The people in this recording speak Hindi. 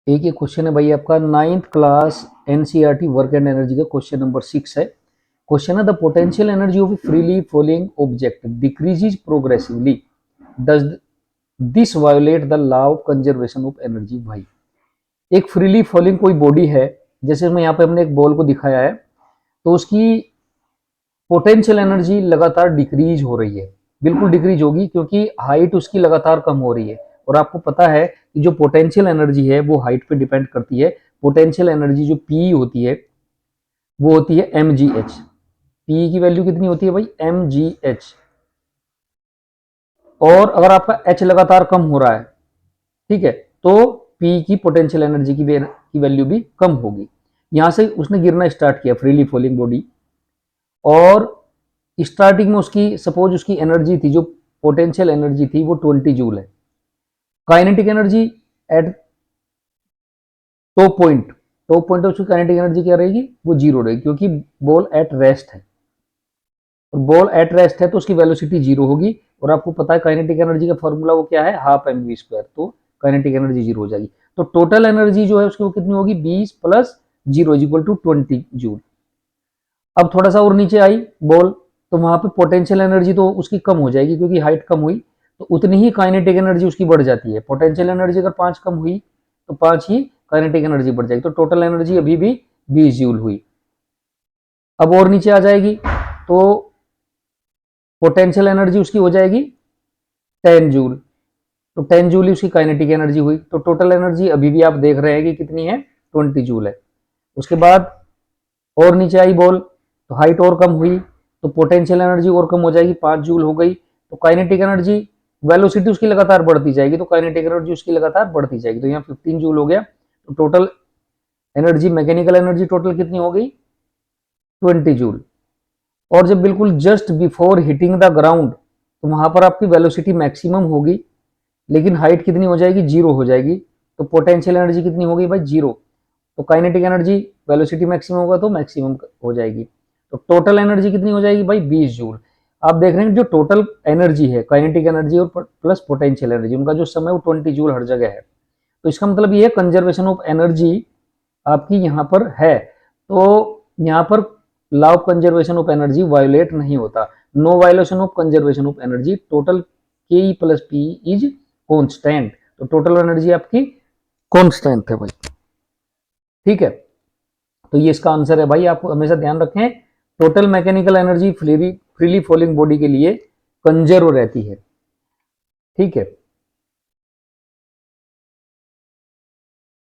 एक ये क्वेश्चन है भाई आपका 9th class NCERT work and energy का क्वेश्चन नंबर 6 है। क्वेश्चन है the potential energy of freely falling object decreases progressively, does this violet the law of conservation of energy. भाई एक फ्रीली फॉलिंग कोई बॉडी है, जैसे मैं यहाँ पे हमने एक बॉल को दिखाया है, तो उसकी पोटेंशियल एनर्जी लगातार डिक्रीज हो रही है, बिल्कुल डिक्रीज होगी क्योंकि हाइट उसकी लगातार कम हो रही है। और आपको पता है कि जो पोटेंशियल एनर्जी है वो हाइट पे डिपेंड करती है। पोटेंशियल एनर्जी जो पी होती है वो होती है एम जी एच। पी की वैल्यू कितनी होती है भाई? M G H. और अगर आपका एच लगातार कम हो रहा है, ठीक है, तो पी की पोटेंशियल एनर्जी की वैल्यू भी कम होगी। यहां से उसने गिरना स्टार्ट किया फ्रीली फॉलिंग बॉडी, और स्टार्टिंग में उसकी सपोज उसकी एनर्जी थी, जो पोटेंशियल एनर्जी थी वो 20 जूल है। Kinetic energy at top point उसकी काइनेटिक एनर्जी क्या रहेगी? वो जीरो रहेगी, क्योंकि बॉल एट रेस्ट है। और बॉल एट रेस्ट है तो उसकी वेलोसिटी जीरो होगी। और आपको पता है काइनेटिक एनर्जी का फॉर्मूला वो क्या है? Half M V square. तो काइनेटिक एनर्जी जीरो हो जाएगी। तो टोटल एनर्जी जो है उसकी वो कितनी होगी? 20 plus zero is equal to 20 joule. अब थोड़ा सा और नीचे आई बॉल, तो वहां पे पोटेंशियल एनर्जी तो उसकी कम हो जाएगी, क्योंकि हाइट कम हुई तो उतनी ही काइनेटिक एनर्जी उसकी बढ़ जाती है। पोटेंशियल एनर्जी अगर 5 कम हुई तो 5 ही काइनेटिक एनर्जी बढ़ जाएगी। तो टोटल एनर्जी अभी भी 20 जूल हुई। अब और नीचे आ जाएगी तो पोटेंशियल एनर्जी उसकी हो जाएगी 10 जूल। तो 10 जूल ही उसकी काइनेटिक एनर्जी हुई। तो टोटल एनर्जी अभी भी आप देख रहे हैं कि कितनी है? 20 जूल है। उसके बाद और नीचे आई बॉल, तो हाइट और कम हुई तो पोटेंशियल एनर्जी और कम हो जाएगी, 5 जूल हो गई। तो काइनेटिक एनर्जी, वेलोसिटी उसकी लगातार बढ़ती जाएगी, तो काइनेटिक एनर्जी उसकी लगातार बढ़ती जाएगी। तो यहाँ 15 जूल हो गया। तो total energy, mechanical energy total कितनी हो गई? 20 जूल। और जब बिल्कुल just before hitting the ground, तो वहां पर आपकी वेलोसिटी मैक्सिमम होगी, लेकिन हाइट कितनी हो जाएगी? जीरो हो जाएगी। तो पोटेंशियल एनर्जी कितनी होगी भाई? जीरो। तो काइनेटिक एनर्जी, वेलोसिटी मैक्सिमम होगा तो मैक्सिमम हो जाएगी। तो टोटल एनर्जी कितनी हो जाएगी भाई? 20 जूल। आप देख रहे हैं जो टोटल एनर्जी है, काइनेटिक एनर्जी और प्लस पोटेंशियल एनर्जी, उनका जो समय वो 20 जूल हर जगह है। तो इसका मतलब ये है कंजर्वेशन ऑफ एनर्जी आपकी यहाँ पर है। तो यहाँ पर law of conservation of energy violate नहीं होता। No violation of conservation of energy. Total K plus P is constant. तो टोटल एनर्जी आपकी कॉन्स्टेंट है भाई। ठीक है, तो ये इसका आंसर है भाई। आप हमेशा ध्यान रखें, total mechanical energy freely falling body के लिए कंजर्व रहती है। ठीक है।